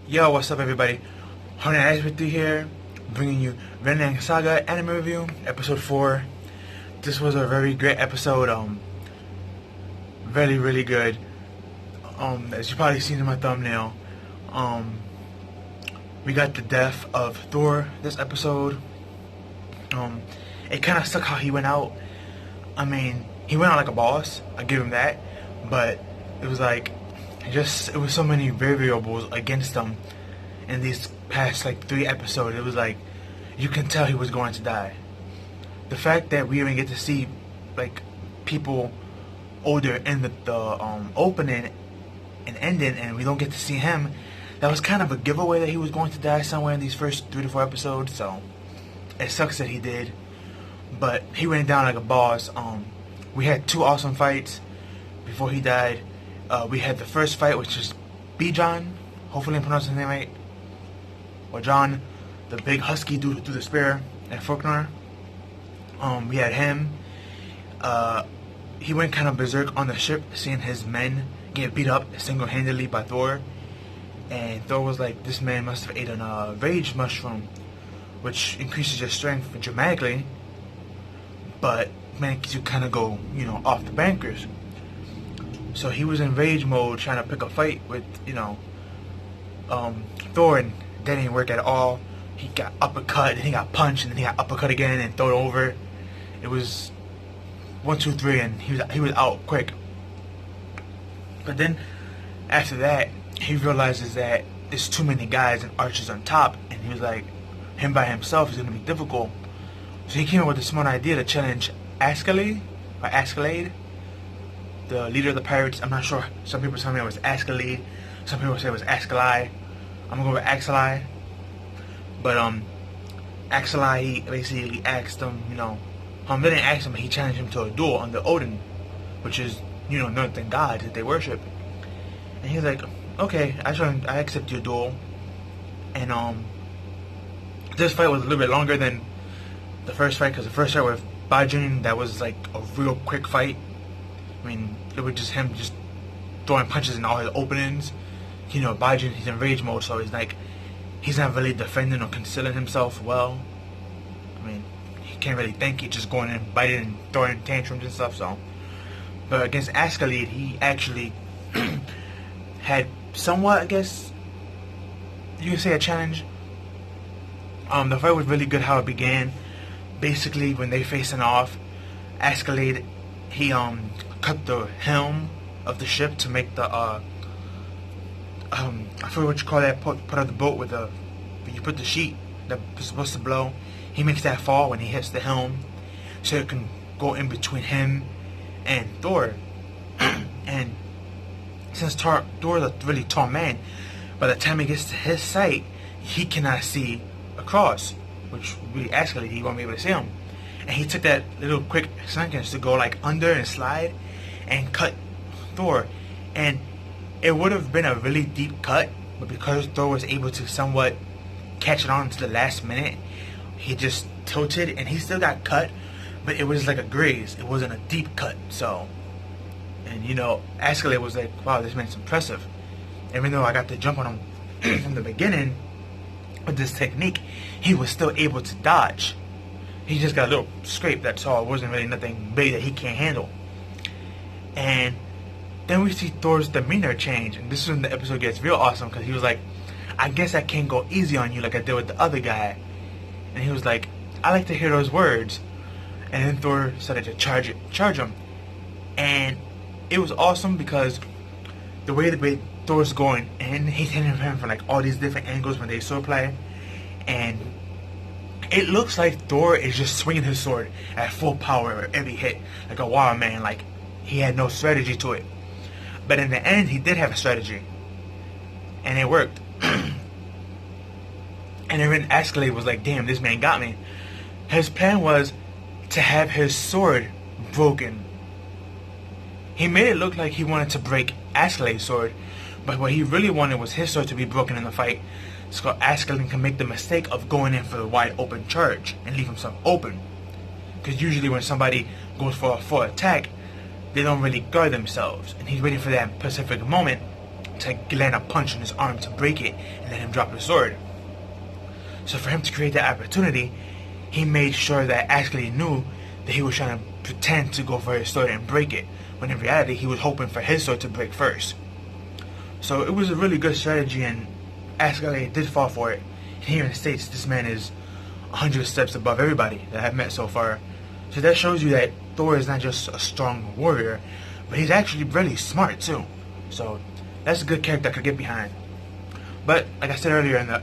Yo, what's up everybody? Honey with you here, bringing you Vinland Saga anime review, episode 4. This was a very great episode, really good. As you probably seen in my thumbnail, we got the death of Thor this episode. It kind of sucked how he went out. I mean, he went out like a boss, I give him that, but it was like, it was so many variables against him in these past like 3 episodes. It was like you can tell he was going to die. The fact that we even get to see like people older in the opening and ending, and we don't get to see him, that was kind of a giveaway that he was going to die somewhere in these first 3 to 4 episodes. So it sucks that he did, but he went down like a boss. We had 2 awesome fights before he died. We had the first fight, which is Bijan, hopefully I'm pronouncing his name right, or John, the big husky dude who threw the spear at Faulkner. We had him. He went kind of berserk on the ship, seeing his men get beat up single-handedly by Thor. And Thor was like, this man must have eaten a rage mushroom, which increases your strength dramatically, but makes you kind of go, off the bankers. So he was in rage mode, trying to pick a fight with, Thor, and that didn't work at all. He got uppercut, and he got punched, and then he got uppercut again and thrown over. It was 1, 2, 3, and he was out quick. But then after that, he realizes that there's too many guys and archers on top, and he was like, him by himself is gonna be difficult. So he came up with a smart idea to challenge Askeladd, the leader of the pirates. I'm not sure. Some people tell me it was Askeladd. Some people say it was Askeladd. I'm gonna go with Askeladd. But Askeladd, he basically asked him, they didn't ask him, but he challenged him to a duel under Odin, which is, northern gods that they worship. And he's like, okay, I accept your duel. And this fight was a little bit longer than the first fight, because the first fight with Bajin, that was like a real quick fight. I mean, it was just him just throwing punches in all his openings. Bajin, he's in rage mode, so he's not really defending or concealing himself well. I mean, he can't really think, he's just going in, biting and throwing tantrums and stuff, so. But against Askeladd, he actually had somewhat, I guess, you could say a challenge. The fight was really good how it began. Basically, when they facing off, Askeladd, he cut the helm of the ship to make the I forget what you call that part of the boat with when you put the sheet that's supposed to blow. He makes that fall when he hits the helm, so it can go in between him and Thor. And since Thor is a really tall man, by the time he gets to his sight, he cannot see across, which really Askeladd, he won't be able to see him. And he took that little quick seconds to go like under and slide and cut Thor. And it would have been a really deep cut, but because Thor was able to somewhat catch it on until the last minute, he just tilted and he still got cut, but it was like a graze. It wasn't a deep cut. So, and Askeladd was like, wow, this man's impressive. Even though I got the jump on him from the beginning with this technique, he was still able to dodge. He just got a little scrape, that's all. It wasn't really nothing big that he can't handle. And then we see Thor's demeanor change, and this is when the episode gets real awesome, because he was like, I guess I can't go easy on you like I did with the other guy. And he was like, I like to hear those words. And then Thor started to charge him. And it was awesome because the way Thor's going, and he's hitting him from like all these different angles when they sword play, and it looks like Thor is just swinging his sword at full power every hit, like a wild man, like he had no strategy to it. But in the end, he did have a strategy, and it worked. And then Askeladd was like, damn, this man got me. His plan was to have his sword broken. He made it look like he wanted to break Askeladd's sword, but what he really wanted was his sword to be broken in the fight, so Askeladd can make the mistake of going in for the wide open charge and leave himself open. Because usually when somebody goes for a full attack, they don't really guard themselves, and he's waiting for that specific moment to land a punch on his arm to break it and let him drop the sword. So for him to create that opportunity, he made sure that Ashley knew that he was trying to pretend to go for his sword and break it, when in reality he was hoping for his sword to break first. So it was a really good strategy, and Ashley did fall for it. And here in the States, this man is 100 steps above everybody that I've met so far. So that shows you that Thor is not just a strong warrior, but he's actually really smart too. So that's a good character I could get behind. But like I said earlier in the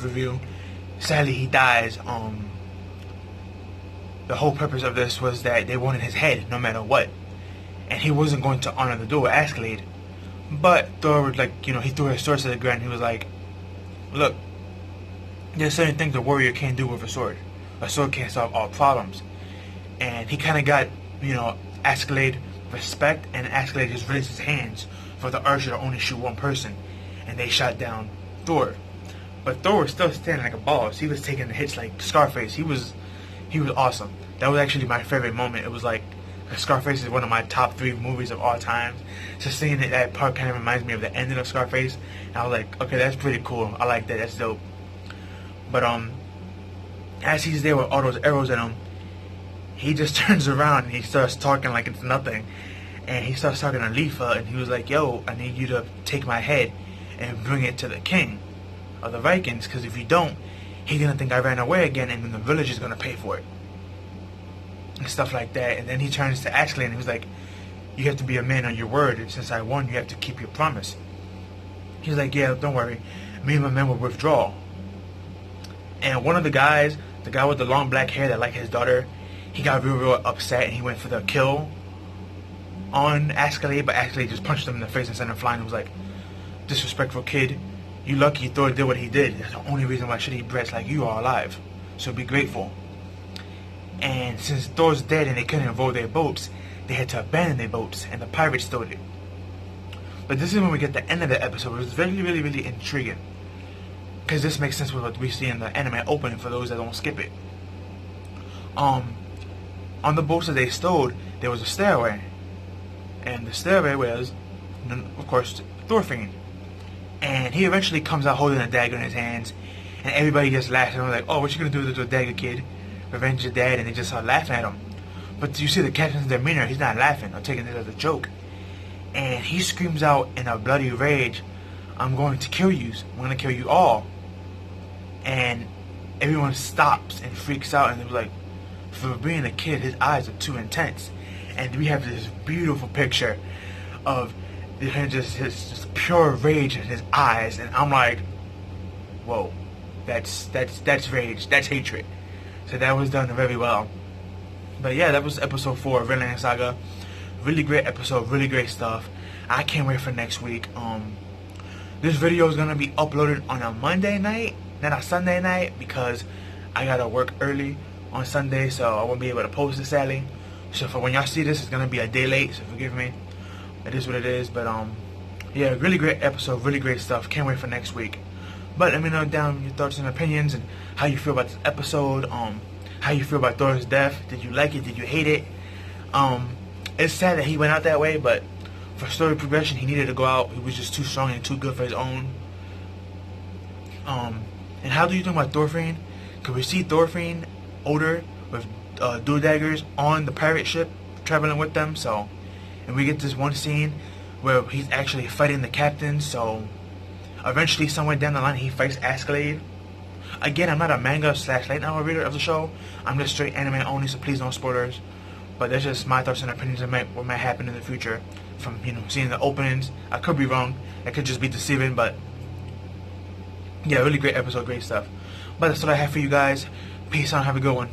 review, sadly he dies. The whole purpose of this was that they wanted his head no matter what, and he wasn't going to honor the duel with Askeladd. But Thor would, like, he threw his sword to the ground. He was like, look, there's certain things a warrior can't do with a sword. A sword can't solve all problems. And he kind of got, Askeladd respect, and Askeladd just raised his hands for the archer to only shoot one person, and they shot down Thor. But Thor was still standing like a boss. He was taking the hits like Scarface. He was awesome. That was actually my favorite moment. It was like, Scarface is one of my top 3 movies of all time. So seeing that part kind of reminds me of the ending of Scarface. And I was like, okay, that's pretty cool. I like that. That's dope. But as he's there with all those arrows in him, he just turns around and he starts talking like it's nothing. And he starts talking to Lifa, and he was like, yo, I need you to take my head and bring it to the king of the Vikings, because if you don't, he's gonna think I ran away again, and then the village is gonna pay for it. And stuff like that. And then he turns to Ashley and he was like, you have to be a man on your word, and since I won, you have to keep your promise. He's like, yeah, don't worry, me and my men will withdraw. And one of the guys, the guy with the long black hair that liked his daughter, he got real upset, and he went for the kill on Askeladd, but Askeladd just punched him in the face and sent him flying. He was like, disrespectful kid, you lucky Thor did what he did. That's the only reason why shitty brats like you are alive, so be grateful. And since Thor's dead and they couldn't row their boats, they had to abandon their boats, and the pirates stole it. But this is when we get the end of the episode. It was really, really, really intriguing, because this makes sense with what we see in the anime opening for those that don't skip it. On the boats that they stole, there was a stairway, and the stairway was, of course, Thorfinn. And he eventually comes out holding a dagger in his hands, and everybody just laughs, and they're like, oh, what you gonna do with the dagger, kid? Revenge your dad? And they just start laughing at him. But you see the captain's demeanor, he's not laughing or taking it as a joke. And he screams out in a bloody rage, I'm going to kill you. I'm going to kill you all. And everyone stops and freaks out, and they're like, for being a kid, his eyes are too intense. And we have this beautiful picture of just pure rage in his eyes, and I'm like, whoa, that's rage, that's hatred. So that was done very well. But yeah, that was episode 4 of Vinland Saga. Really great episode, really great stuff. I can't wait for next week. This video is gonna be uploaded on a Monday night, not a Sunday night, because I gotta work early on Sunday, so I won't be able to post it sadly. So for when y'all see this, it's gonna be a day late, so forgive me. It is what it is. But yeah, really great episode, really great stuff. Can't wait for next week. But let me know down your thoughts and opinions, and how you feel about this episode. How you feel about Thor's death. Did you like it? Did you hate it? It's sad that he went out that way, but for story progression, he needed to go out. He was just too strong and too good for his own. And how do you think about Thorfinn? Could we see Thorfinn older with dual daggers on the pirate ship, traveling with them? So, and we get this one scene where he's actually fighting the captain. So, eventually, somewhere down the line, he fights Askeladd. Again, I'm not a manga / light novel reader of the show. I'm just straight anime only, so please no spoilers. But that's just my thoughts and opinions on what might happen in the future from, seeing the openings. I could be wrong. I could just be deceiving, but yeah, really great episode, great stuff. But that's what I have for you guys. Peace out, have a good one.